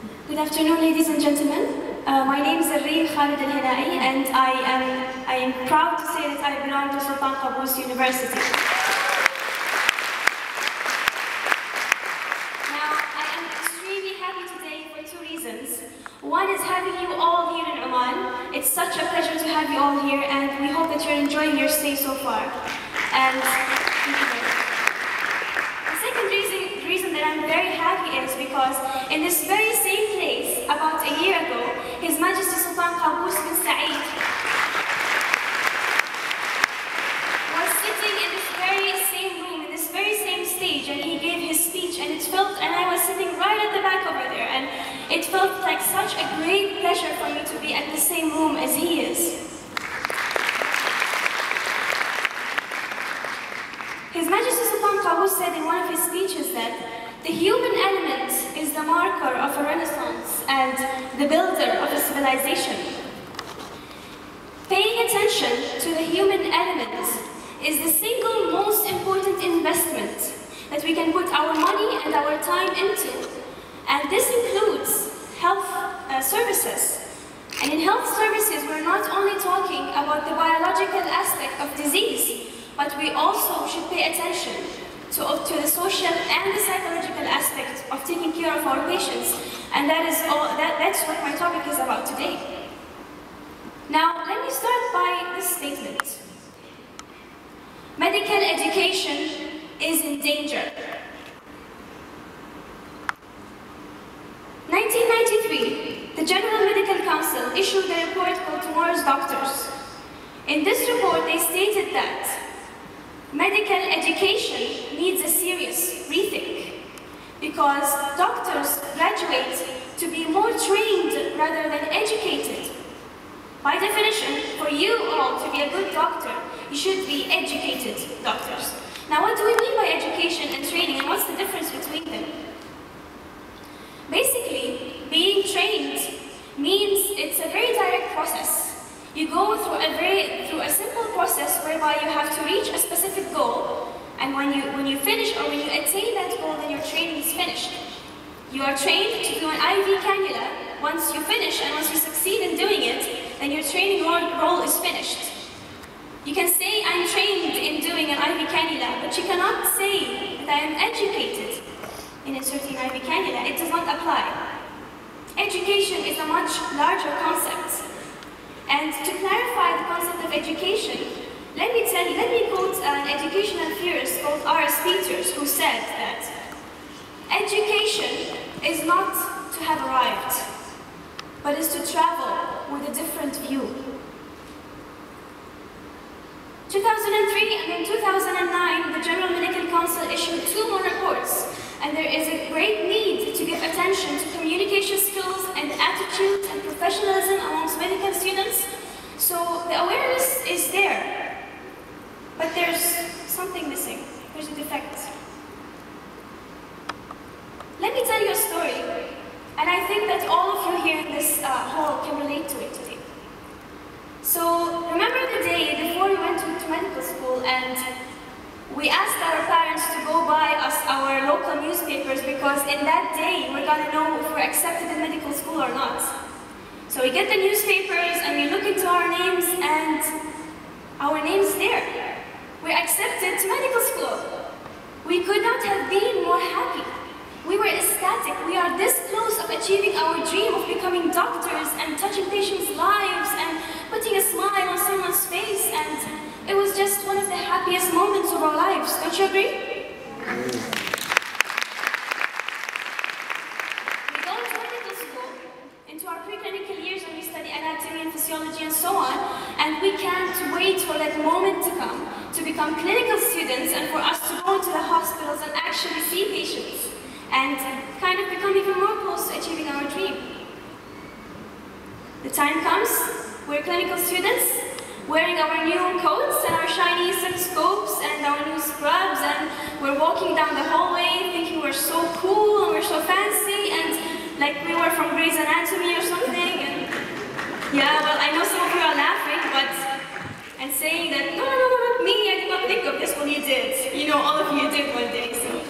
Good afternoon, ladies and gentlemen. My name is Alreem Al-Hinai, and I am proud to say that I belong to Sultan Qaboos University. Now, I am extremely happy today for two reasons. One is having you all here in Oman. It's such a pleasure to have you all here, and we hope that you're enjoying your stay so far. And the second reason that I'm very happy is because in this very same place, about a year ago, His Majesty Sultan Qaboos bin Said was sitting in this very same room, in this very same stage, and he gave his speech, and I was sitting right at the back over there, and it felt like such a great pleasure for me to be at the same room as he is. His Majesty Sultan Qaboos said in one of his speeches that the human element is the marker of a renaissance and the builder of a civilization. Paying attention to the human element is the single most important investment that we can put our money and our time into. And this includes health services. And in health services, we're not only talking about the biological aspect of disease, but we also should pay attention to the social and the psychological aspect of taking care of our patients. And that's what my topic is about today. Now, let me start by this statement. Medical education is in danger. 1993, the General Medical Council issued a report called Tomorrow's Doctors. In this report, they stated that medical education needs a serious rethink because doctors graduate to be more trained rather than educated. By definition, for you all to be a good doctor, you should be educated doctors. Now, what do we mean by education and training, and what's the difference between them? Basically, being trained means it's a very direct process. You go through a simple process whereby you have to reach a specific goal, and when you finish or when you attain that goal, then your training is finished. You are trained to do an IV cannula. Once you finish and once you succeed in doing it, then your training role is finished. You can say, I'm trained in doing an IV cannula, but you cannot say that I am educated in inserting IV cannula. It does not apply. Education is a much larger concept. And to clarify the concept of education, let me quote an educational theorist called R.S. Peters, who said that education is not to have arrived, but is to travel with a different view. 2003 and in 2009, the General Medical Council issued 2 more reports, and there is a great need to give attention to communication skills and attitude and professionalism amongst medical students. So the awareness is there, but there's something missing. There's a defect. Let me tell you a story, and I think that all of you here in this hall can relate to it today. So remember the day before we went to medical school, and we asked our parents to go buy us our local newspapers because in that day we're gonna know if we're accepted in medical school or not. So we get the newspapers and we look into our names, and our name's there. We're accepted to medical school. We could not have been more happy. We were ecstatic. We are this close of achieving our dream of becoming doctors and touching patients' lives and putting a smile on someone's face, and it was just one of the happiest moments of our lives. Don't you agree? We go to medical school, into our preclinical years when we study anatomy and physiology and so on, and we can't wait for that moment to come, to become clinical students and for us to go into the hospitals and actually see patients and kind of become even more close to achieving our dream. The time comes, we're clinical students, wearing our new coats and our shiny stethoscopes and our new scrubs, and we're walking down the hallway thinking we're so cool and we're so fancy and like we were from Grey's Anatomy or something. And yeah, well, I know some of you are laughing, and saying that, no, not me, I did not think of this. Well, you did. You know, all of you did one day. So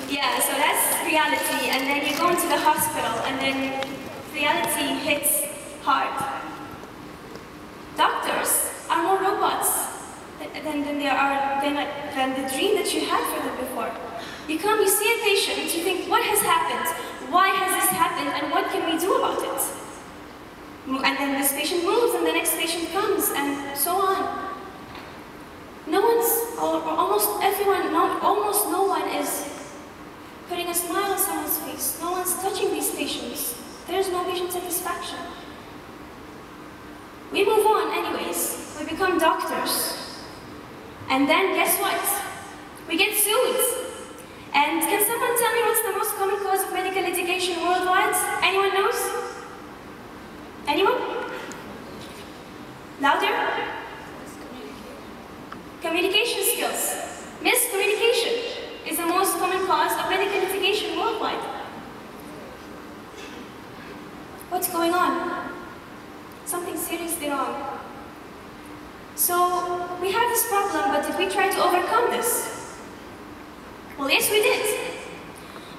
yeah, so that's reality, and then you go into the hospital, and then reality hits hard. Doctors are more robots than the dream that you had for them before. You come, you see a patient, you think, what has happened? Why has this happened, and what can we do about it? And then this patient moves, and the next patient comes, and so on. No one's, or almost everyone, almost no one is putting a smile on someone's face. No one's touching these patients. There's no patient satisfaction. We move on anyways. We become doctors. And then guess what? We get sued. And can someone tell me what's the most common cause of medical litigation worldwide? Anyone knows? Anyone? Louder? Communication skills. Miscommunication is the most common cause of medical litigation worldwide. What's going on? Something seriously wrong. So, we have this problem, but did we try to overcome this? Well, yes, we did.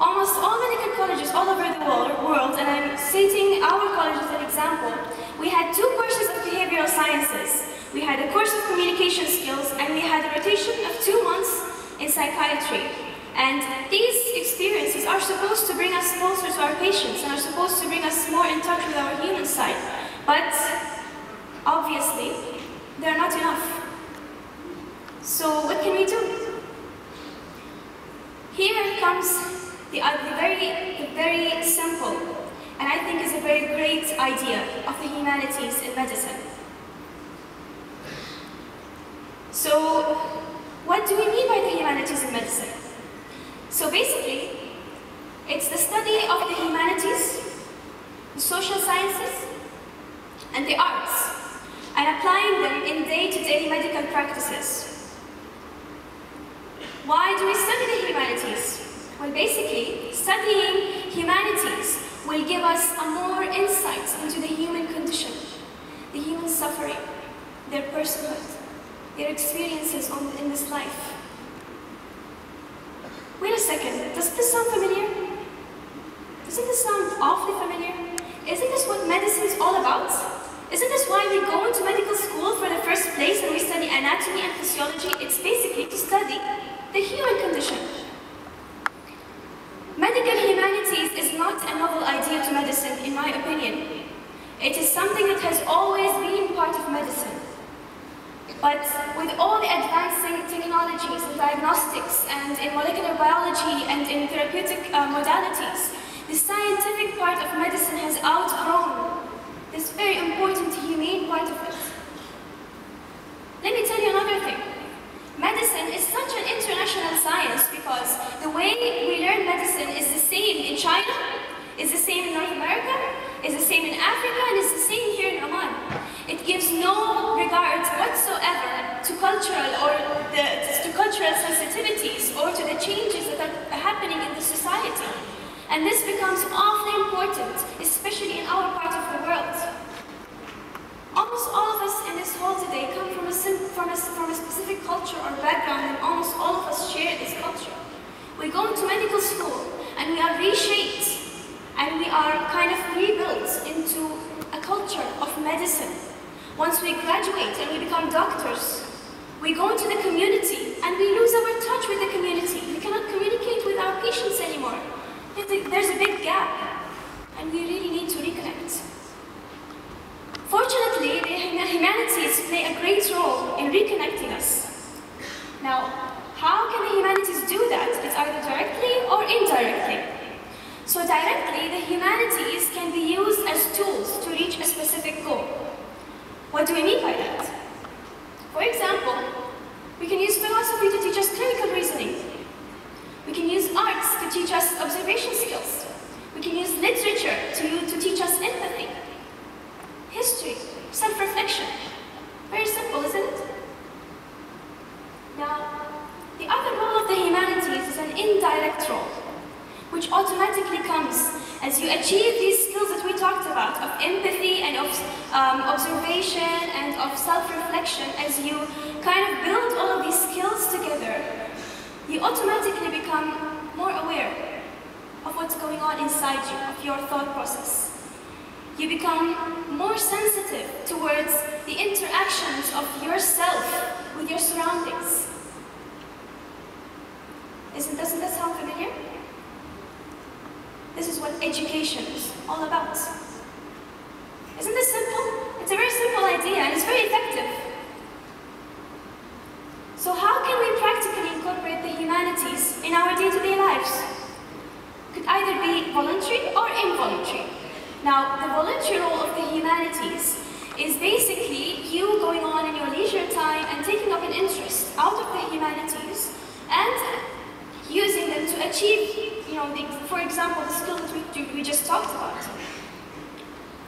Almost all medical colleges all over the world, and I'm citing our college as an example, we had 2 courses of behavioral sciences. We had a course of communication skills, and we had a rotation of 2 months in psychiatry. And these experiences are supposed to bring us closer to our patients and are supposed to bring us more in touch with our human side. But, obviously, they're not enough. So what can we do? Here comes the very simple, and I think is a very great idea of the humanities in medicine. So, what do we mean by the humanities in medicine? So basically, it's the study of the humanities, the social sciences, and the arts, and applying them in day-to-day medical practices. Why do we study the humanities? Well, basically, studying humanities will give us a more insight into the human condition, the human suffering, their personhood, their experiences in this life. Wait a second, does this sound familiar? Doesn't this sound awfully familiar? Isn't this what medicine is all about? Isn't this why we go into medical school for the first place and we study anatomy and physiology? It's basically to study the human condition. Medical humanities is not a novel idea to medicine, in my opinion. It is something that has always been part of medicine. But with all the advancing technologies in diagnostics and in molecular biology and in therapeutic modalities, the scientific part of medicine has outgrown this very important humane part of it. Let me tell you another thing. Medicine is such an international science because the way we learn medicine is the same in China, is the same in North America, is the same in Africa, and is the same here in Oman. It gives no regard whatsoever to cultural sensitivities or to the changes that are happening in the society. And this becomes awfully important, especially in our part of the world. Almost all of us in this hall today come from a specific culture or background, and almost all of us share this culture. We go into medical school, and we are reshaped, and we are kind of rebuilt into a culture of medicine. Once we graduate and we become doctors, we go into the community, and we lose our touch with the community. We cannot communicate with our patients anymore. There's a big gap, and we really need to reconnect. Fortunately, the humanities play a great role in reconnecting us. Now, how can the humanities do that? It's either directly or indirectly. So directly, the humanities can be used as tools to reach a specific goal. What do we mean by that? For example, we can use philosophy to teach us clinical reasoning. We can use arts to teach us observation skills. We can use literature to teach us empathy. History, self-reflection. Very simple, isn't it? Now, the other role of the humanities is an indirect role, which automatically comes as you achieve these skills that we talked about, of empathy and of observation and of self-reflection. As you kind of build all of these skills together, you automatically become more aware of what's going on inside you, of your thought process. You become more sensitive towards the interactions of yourself with your surroundings. Doesn't that sound familiar? This is what education is all about. Isn't this simple? It's a very simple idea and it's very effective. So how can we practically incorporate the humanities in our day-to-day lives? It could either be voluntary or involuntary. Now, the voluntary role of the humanities is basically you going on in your leisure time and taking up an interest out of the humanities and using them to achieve, for example, the skill that we just talked about.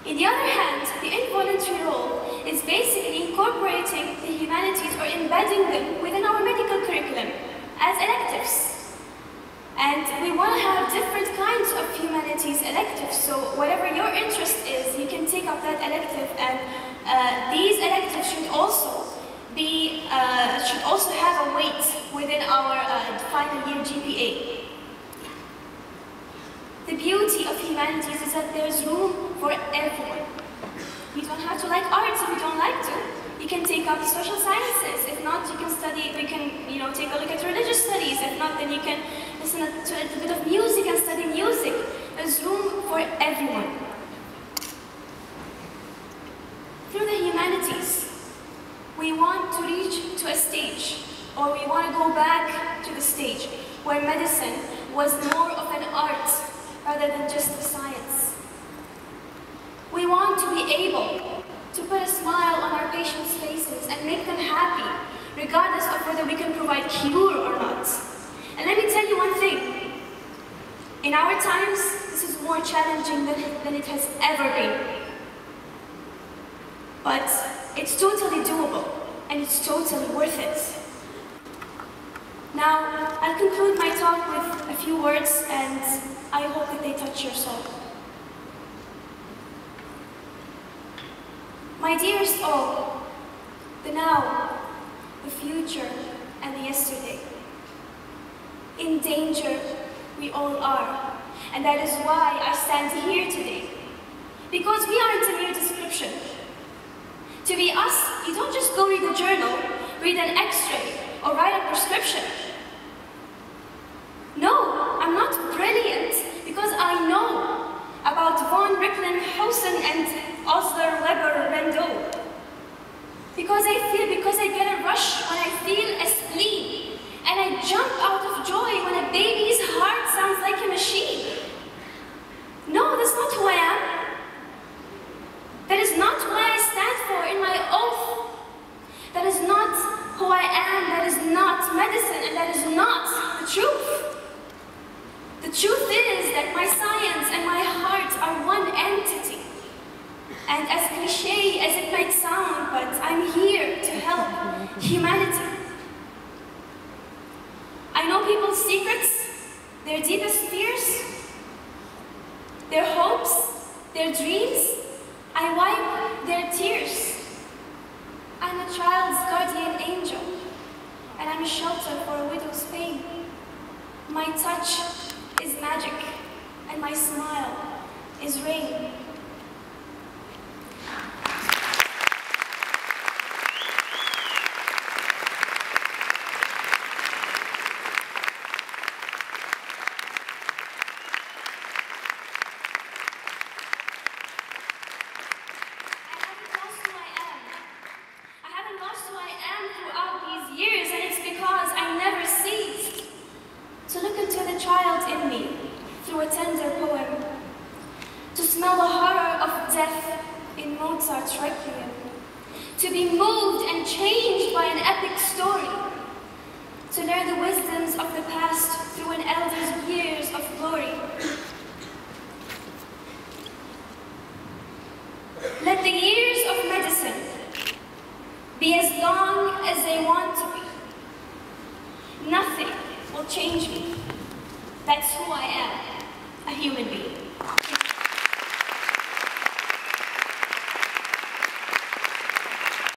On the other hand, the involuntary role is basically incorporating the humanities or embedding them within our medical curriculum as electives. And we want to have different kinds of humanities electives, so whatever your interest is, you can take up that elective, and these electives should also have a weight within our final year GPA. The beauty of humanities is that there's room for everyone. You don't have to like arts if you don't like to. You can take up social sciences. If not, you can study, we can, take a look at religious studies. If not, then you can listen to a little bit of music and study music. There's room for everyone. Through the humanities, we want to reach to a stage, or we want to go back to the stage where medicine was more of an art rather than just a science. We want to be able to put a smile on our patients' faces and make them happy, regardless of whether we can provide cure or not. And let me tell you one thing. In our times, this is more challenging than it has ever been. But it's totally doable, and it's totally worth it. Now, I'll conclude my talk with a few words, and I hope that they touch your soul. My dearest all, the now, the future, and the yesterday. In danger, we all are, and that is why I stand here today. Because we aren't a mere description. To be us, you don't just go read a journal, read an x-ray, or write a prescription. No, I'm not brilliant because I know about von Recklinghausen and Osler Weber Rendeau. Because I get a rush when I feel a spleen, and I jump out of joy when a baby's heart sounds like a machine. No, that's not who I am. That is not what I stand for in my oath. That is not who I am. That is not medicine, and that is not the truth. The truth is that my science and my heart are one entity. And as cliché as it might sound, but I'm here to help humanity. I know people's secrets, their deepest fears, their hopes, their dreams. I wipe their tears. I'm a child's guardian angel, and I'm a shelter for a widow's pain. My touch is magic, and my smile is rain. To be moved and changed by an epic story. To learn the wisdoms of the past through an elder's years of glory. Let the years of medicine be as long as they want to be. Nothing will change me. That's who I am, a human being.